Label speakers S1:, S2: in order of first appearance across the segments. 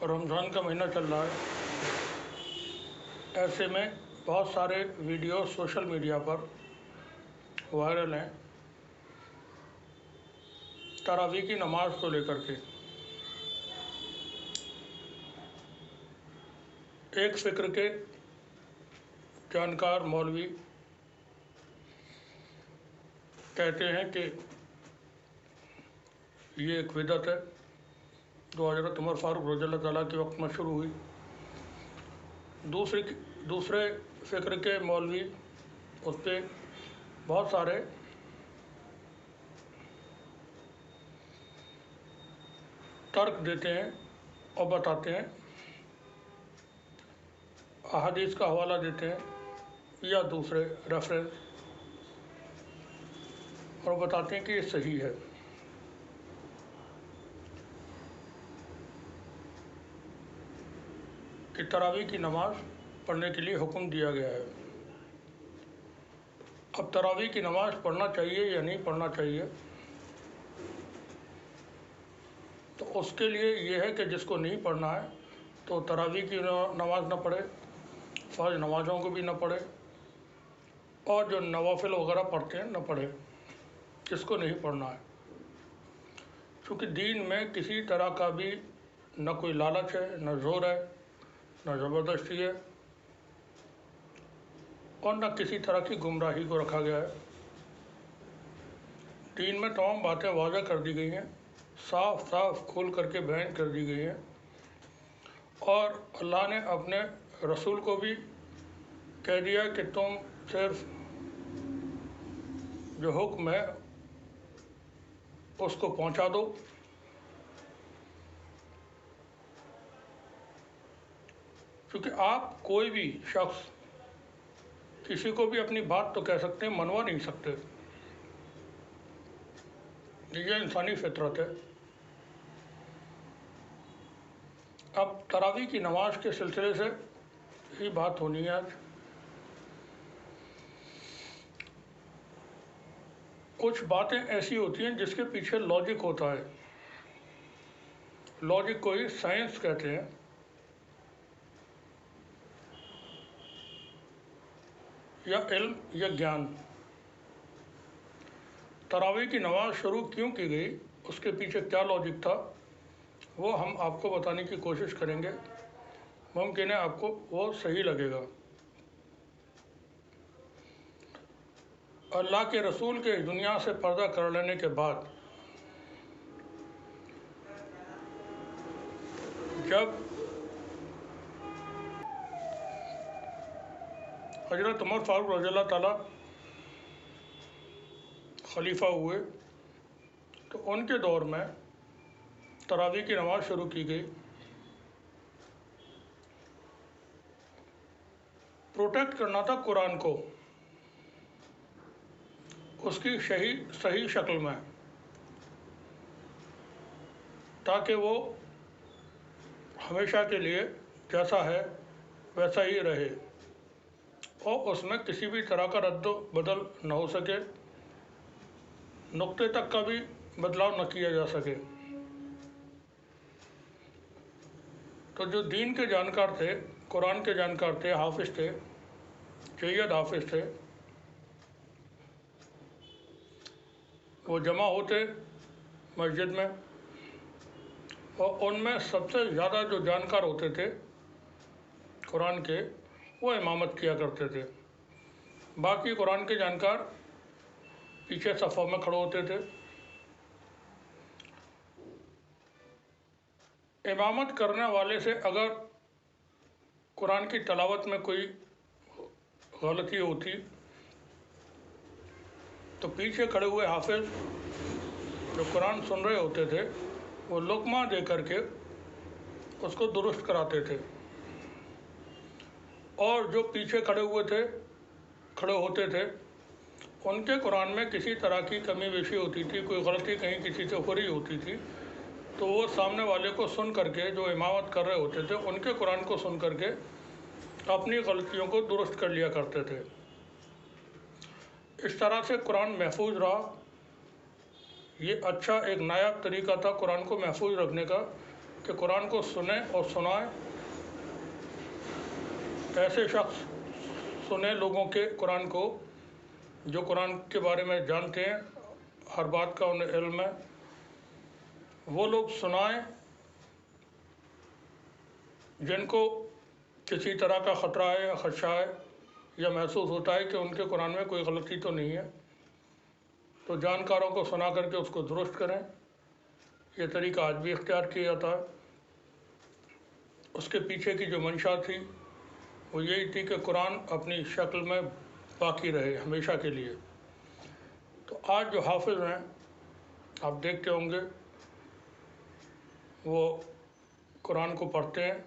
S1: رمضان کا مہینہ چل رہا ہے، ایسے میں بہت سارے ویڈیو سوشل میڈیا پر وائرل ہیں تراویح کی نماز کو لے کر کے۔ ایک فکر کے جانکار مولوی کہتے ہیں کہ یہ ایک بدعت ہے جو حضرت عمر فاروق رضی اللہ تعالیٰ کے وقت میں شروع ہوئی۔ دوسرے فکر کے مولوی اس پہ بہت سارے ترک دیتے ہیں اور بتاتے ہیں، احادیث کا حوالہ دیتے ہیں یا دوسرے ریفرنس، اور بتاتے ہیں کہ یہ صحیح ہے۔ کہ تراویح کی نماز پڑھنے کے لیے حکم دیا گیا ہے۔ اب تراویح کی نماز پڑھنا چاہیے یا نہیں پڑھنا چاہیے، تو اس کے لیے یہ ہے کہ جس کو نہیں پڑھنا ہے تو تراویح کی نماز نہ پڑھے، فرض نمازوں کو بھی نہ پڑھے، اور جو نوافل وغیرہ پڑھتے ہیں نہ پڑھے، جس کو نہیں پڑھنا ہے۔ چونکہ دین میں کسی طرح کا بھی نہ کوئی لالچ ہے، نہ زور ہے، نہ زبردستی ہے، اور نہ کسی طرح کی گمراہی کو رکھا گیا ہے۔ دین میں تمام باتیں واضح کر دی گئی ہیں، صاف صاف کھول کر کے بیان کر دی گئی ہیں، اور اللہ نے اپنے رسول کو بھی کہہ دیا کہ تم صرف جو حکم ہے اس کو پہنچا دو۔ کیونکہ آپ کوئی بھی شخص کسی کو بھی اپنی بات تو کہہ سکتے ہیں، منوا نہیں سکتے، یہ انسانی فطرت ہے۔ اب تراویح کی نماز کے سلسلے سے ہی بات ہونی ہے آج۔ کچھ باتیں ایسی ہوتی ہیں جس کے پیچھے لاجک ہوتا ہے، لاجک کو ہی سائنس کہتے ہیں۔ یا علم یا گیان۔ تراویح کی نماز شروع کیوں کی گئی، اس کے پیچھے کیا لاجک تھا، وہ ہم آپ کو بتانے کی کوشش کریں گے، ممکن ہے آپ کو وہ صحیح لگے گا۔ اللہ کے رسول کے دنیا سے پردہ کر لینے کے بعد جب حضرت عمر فاروق رضی اللہ تعالیٰ خلیفہ ہوئے تو ان کے دور میں تراویح کی نماز شروع کی گئی۔ پروٹیکٹ کرنا تھا قرآن کو اس کی صحیح شکل میں، تاکہ وہ ہمیشہ کے لیے جیسا ہے ویسا ہی رہے، اور اس میں کسی بھی طرح کا رد و بدل نہ ہو سکے، نقطے تک کا بھی بدلاؤ نہ کیا جا سکے۔ تو جو دین کے جانکار تھے، قرآن کے جانکار تھے، حافظ تھے، جید حافظ تھے، وہ جمع ہوتے مسجد میں، اور ان میں سب سے زیادہ جو جانکار ہوتے تھے قرآن کے، وہ امامت کیا کرتے تھے۔ باقی قرآن کے جانکار پیچھے صفوں میں کھڑے ہوتے تھے۔ امامت کرنے والے سے اگر قرآن کی تلاوت میں کوئی غلطی ہوتی تو پیچھے کھڑے ہوئے حافظ جو قرآن سن رہے ہوتے تھے، وہ لقمہ دے کر کے اس کو درست کراتے تھے، اور جو پیچھے کھڑے ہوتے تھے ان کے قرآن میں کسی طرح کی کمی بیشی ہوتی تھی، کوئی غلطی کہیں کسی سے ہو رہی ہوتی تھی، تو وہ سامنے والے کو سن کر کے، جو امامت کر رہے ہوتے تھے ان کے قرآن کو سن کر کے اپنی غلطیوں کو درست کر لیا کرتے تھے۔ اس طرح سے قرآن محفوظ رہا۔ یہ اچھا ایک نایاب طریقہ تھا قرآن کو محفوظ رکھنے کا، کہ قرآن کو سنیں اور سنائیں، ایسے شخص سنیں لوگوں کے قرآن کو جو قرآن کے بارے میں جانتے ہیں، ہر بات کا انہیں علم ہے، وہ لوگ سنائیں جن کو کسی طرح کا خطرہ ہے یا خدشہ ہے یا محسوس ہوتا ہے کہ ان کے قرآن میں کوئی غلطی تو نہیں ہے، تو جانکاروں کو سنا کر کے اس کو درست کریں۔ یہ طریقہ آج بھی اختیار کیا جاتا ہے۔ اس کے پیچھے کی جو منشا تھی وہ یہی تھی کہ قرآن اپنی شکل میں باقی رہے ہمیشہ کے لیے۔ تو آج جو حافظ ہیں آپ دیکھتے ہوں گے وہ قرآن کو پڑھتے ہیں،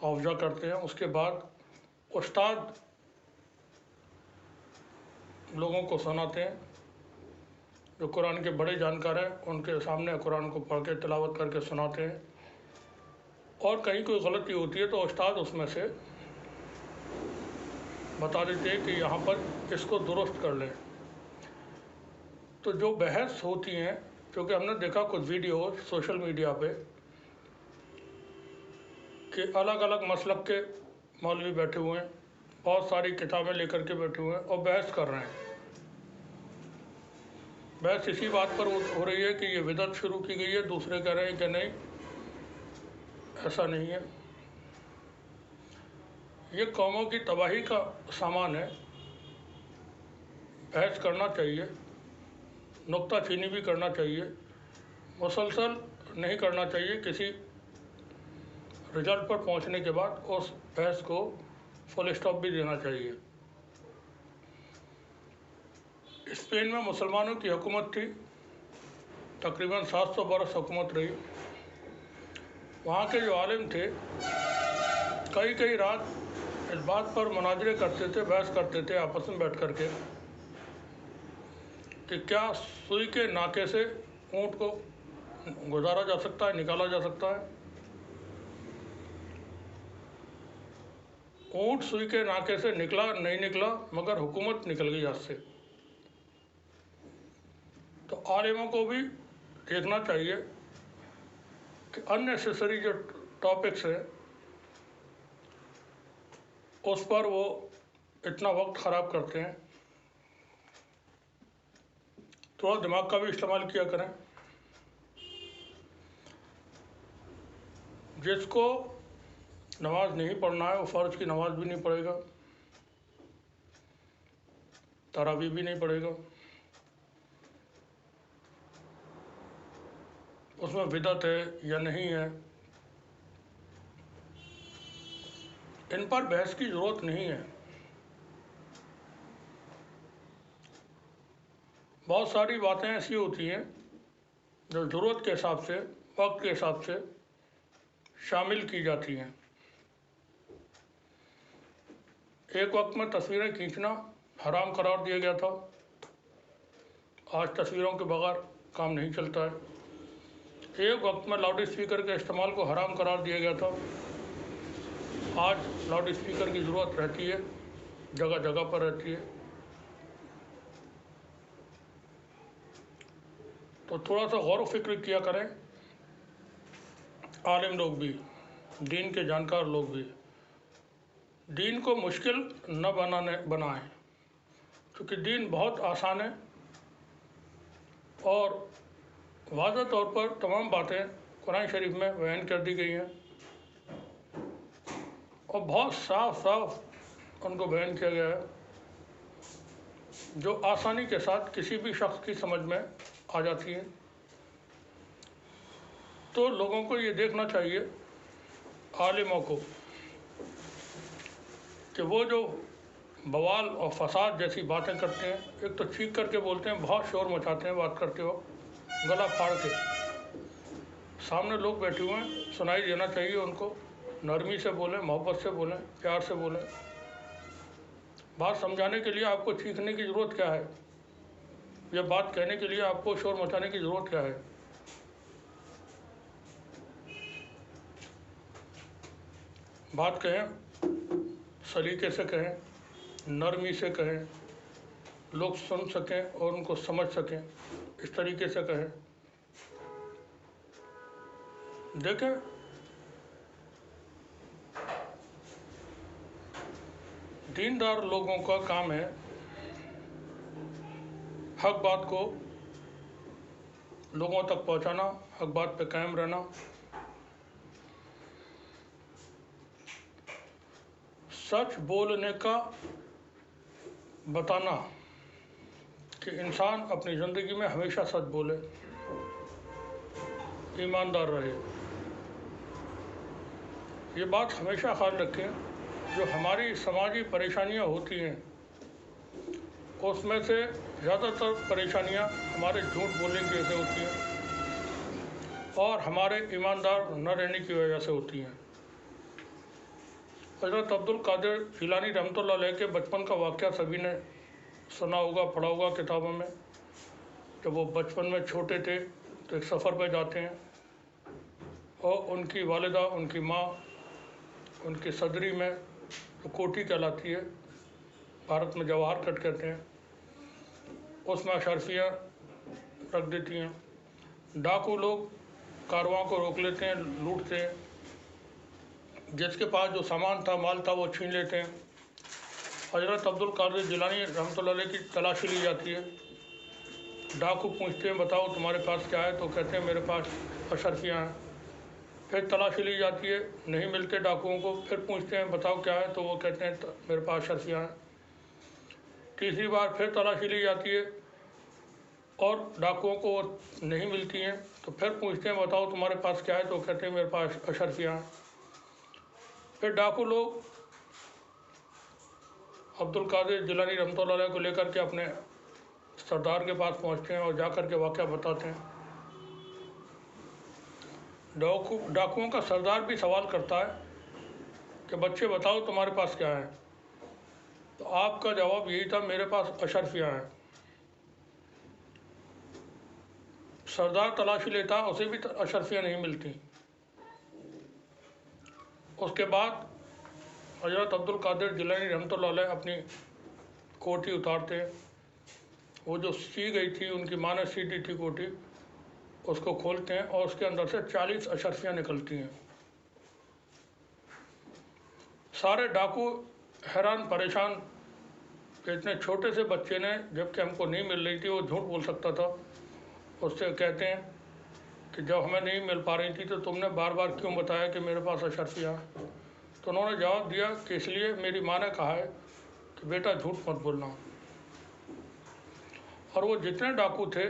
S1: حافظہ کرتے ہیں، اس کے بعد استاد لوگوں کو سناتے ہیں، جو قرآن کے بڑے جانکار ہیں ان کے سامنے قرآن کو پڑھ کے تلاوت کر کے سناتے ہیں، اور کہیں کوئی غلطی ہوتی ہے تو استاد اس میں سے بتا دیتے ہیں کہ یہاں پر اس کو درست کر لیں۔ تو جو بحث ہوتی ہیں، کیونکہ ہم نے دیکھا کچھ ویڈیو سوشل میڈیا پہ کہ الگ الگ مسلک کے مولوی بیٹھے ہوئے ہیں، بہت ساری کتابیں لے کر کے بیٹھے ہوئے ہیں اور بحث کر رہے ہیں۔ بحث اسی بات پر ہو رہی ہے کہ یہ بدعت شروع کی گئی ہے، دوسرے کہہ رہے ہیں کہ نہیں ایسا نہیں ہے۔ یہ قوموں کی تباہی کا سامان ہے۔ بحث کرنا چاہیے، نکتہ چینی بھی کرنا چاہیے، مسلسل نہیں کرنا چاہیے، کسی رزلٹ پر پہنچنے کے بعد اس بحث کو فل اسٹاپ بھی دینا چاہیے۔ اسپین میں مسلمانوں کی حکومت تھی، تقریباً 700 برس حکومت رہی۔ وہاں کے جو عالم تھے کئی رات اس بات پر مناظرے کرتے تھے، بحث کرتے تھے آپس میں بیٹھ کر کے کہ کیا سوئی کے ناکے سے اونٹ کو گزارا جا سکتا ہے، نکالا جا سکتا ہے۔ اونٹ سوئی کے ناکے سے نکلا نہیں نکلا، مگر حکومت نکل گئی ہاتھ سے۔ تو عالموں کو بھی دیکھنا چاہیے کہ اننیسیسری جو ٹاپکس ہیں اس پر وہ اتنا وقت خراب کرتے ہیں۔ تھوڑا دماغ کا بھی استعمال کیا کریں۔ جس کو نماز نہیں پڑھنا ہے وہ فرض کی نماز بھی نہیں پڑھے گا، تراویح بھی نہیں پڑھے گا، اس میں بدعت ہے یا نہیں ہے، ان پر بحث کی ضرورت نہیں ہے۔ بہت ساری باتیں ایسی ہوتی ہیں جو ضرورت کے حساب سے، وقت کے حساب سے شامل کی جاتی ہیں۔ ایک وقت میں تصویریں کھینچنا حرام قرار دیا گیا تھا، آج تصویروں کے بغیر کام نہیں چلتا ہے۔ ایک وقت میں لاؤڈ اسپیکر کے استعمال کو حرام قرار دیا گیا تھا، آج لاؤڈ اسپیکر کی ضرورت رہتی ہے، جگہ جگہ پر رہتی ہے۔ تو تھوڑا سا غور و فکر کیا کریں، عالم لوگ بھی، دین کے جانکار لوگ بھی۔ دین کو مشکل نہ بنائیں، کیونکہ دین بہت آسان ہے اور واضح طور پر تمام باتیں قرآن شریف میں بیان کر دی گئی ہیں اور بہت صاف ان کو بیان کیا گیا ہے، جو آسانی کے ساتھ کسی بھی شخص کی سمجھ میں آ جاتی ہیں۔ تو لوگوں کو یہ دیکھنا چاہیے، عالموں کو، کہ وہ جو بوال اور فساد جیسی باتیں کرتے ہیں، ایک تو چیخ کر کے بولتے ہیں، بہت شور مچاتے ہیں بات کرتے ہو، گلا پھاڑ کے، سامنے لوگ بیٹھے ہوئے ہیں، سنائی دینا چاہیے ان کو، نرمی سے بولیں، محبت سے بولیں، پیار سے بولیں۔ بات سمجھانے کے لیے آپ کو چیخنے کی ضرورت کیا ہے؟ یہ بات کہنے کے لیے آپ کو شور مچانے کی ضرورت کیا ہے؟ بات کہیں، سلیقے سے کہیں، نرمی سے کہیں، لوگ سن سکیں اور ان کو سمجھ سکیں، اس طریقے سے کہیں۔ دیکھیں دیندار لوگوں کا کام ہے حق بات کو لوگوں تک پہنچانا، حق بات پہ قائم رہنا، سچ بولنے کا بتانا کہ انسان اپنی زندگی میں ہمیشہ سچ بولے، ایماندار رہے۔ یہ بات ہمیشہ خیال رکھیں، جو ہماری سماجی پریشانیاں ہوتی ہیں اس میں سے زیادہ تر پریشانیاں ہمارے جھوٹ بولنے کی وجہ سے ہوتی ہیں اور ہمارے ایماندار نہ رہنے کی وجہ سے ہوتی ہیں۔ حضرت عبد القادر جیلانی رحمۃ اللہ علیہ کے بچپن کا واقعہ سبھی نے سنا ہوگا، پڑھا ہوگا کتابوں میں۔ جب وہ بچپن میں چھوٹے تھے تو ایک سفر پہ جاتے ہیں اور ان کی والدہ، ان کی ماں، ان کی صدری میں جو کوٹھی کہلاتی ہے، بھارت میں جواہر کٹ کہتے ہیں، اس میں اشرفیاں رکھ دیتی ہیں۔ ڈاکو لوگ کارواں کو روک لیتے ہیں، لوٹتے ہیں، جس کے پاس جو سامان تھا، مال تھا، وہ چھین لیتے ہیں۔ حضرت عبد القادر جیلانی رحمۃ اللہ علیہ کی تلاشی لی جاتی ہے۔ ڈاکو پوچھتے ہیں بتاؤ تمہارے پاس کیا ہے، تو کہتے ہیں میرے پاس اشرفیاں ہیں۔ پھر تلاشی لی جاتی ہے، نہیں ملتے ڈاکوؤں کو، پھر پوچھتے ہیں بتاؤ کیا ہے، تو وہ کہتے ہیں میرے پاس اشرفیاں ہیں۔ تیسری بار پھر تلاشی لی جاتی ہے اور ڈاکوؤں کو وہ نہیں ملتی ہیں، تو پھر پوچھتے ہیں بتاؤ تمہارے پاس کیا ہے، تو کہتے ہیں میرے پاس اشرفیاں ہیں۔ پھر ڈاکو لوگ عبد القادر جیلانی رحمۃ اللہ علیہ کو لے کر کے اپنے سردار کے پاس پہنچتے ہیں اور جا کر کے واقعہ بتاتے ہیں۔ ڈاکوؤں کا سردار بھی سوال کرتا ہے کہ بچے بتاؤ تمہارے پاس کیا ہے، تو آپ کا جواب یہی تھا میرے پاس اشرفیاں ہیں۔ سردار تلاشی لیتا، اسے بھی اشرفیاں نہیں ملتی۔ اس کے بعد حضرت عبد القادر جیلانی رحمۃ اللہ علیہ اپنی کوٹھی اتارتے ہیں، وہ جو سی گئی تھی، ان کی ماں نے سی دی تھی کوٹھی، اس کو کھولتے ہیں اور اس کے اندر سے 40 اشرفیاں نکلتی ہیں۔ سارے ڈاکو حیران پریشان کہ اتنے چھوٹے سے بچے نے، جب کہ ہم کو نہیں مل رہی تھی، وہ جھوٹ بول سکتا تھا، اس سے کہتے ہیں کہ جب ہمیں نہیں مل پا رہی تھی تو تم نے بار بار کیوں بتایا کہ میرے پاس اشرفیاں ہیں؟ تو انہوں نے جواب دیا کہ اس لیے میری ماں نے کہا ہے کہ بیٹا جھوٹ مت بولنا۔ اور وہ جتنے ڈاکو تھے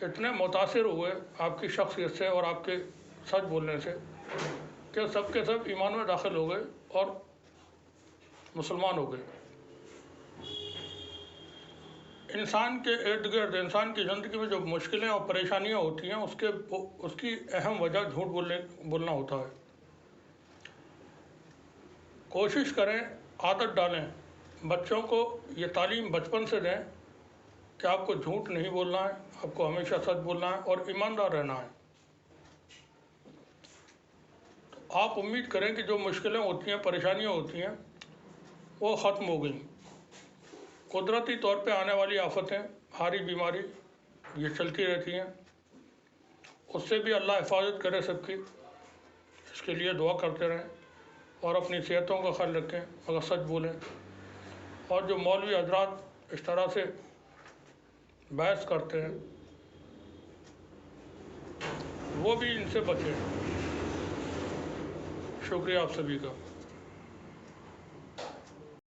S1: اتنے متاثر ہوئے آپ کی شخصیت سے اور آپ کے سچ بولنے سے کہ سب کے سب ایمان میں داخل ہو گئے اور مسلمان ہو گئے۔ انسان کے ارد گرد، انسان کی زندگی میں جو مشکلیں اور پریشانیاں ہوتی ہیں اس کی اہم وجہ جھوٹ بولنا ہوتا ہے۔ کوشش کریں، عادت ڈالیں، بچوں کو یہ تعلیم بچپن سے دیں کہ آپ کو جھوٹ نہیں بولنا ہے، آپ کو ہمیشہ سچ بولنا ہے اور ایماندار رہنا ہے۔ آپ امید کریں کہ جو مشکلیں ہوتی ہیں، پریشانیاں ہوتی ہیں، وہ ختم ہو گئیں۔ قدرتی طور پہ آنے والی آفتیں، ہاری بیماری، یہ چلتی رہتی ہیں، اس سے بھی اللہ حفاظت کرے سب کی، اس کے لیے دعا کرتے رہیں اور اپنی صحتوں کا خیال رکھیں، مگر سچ بولیں۔ اور جو مولوی حضرات اس طرح سے بحث کرتے ہیں وہ بھی ان سے بچیں۔ شکریہ آپ سبھی کا۔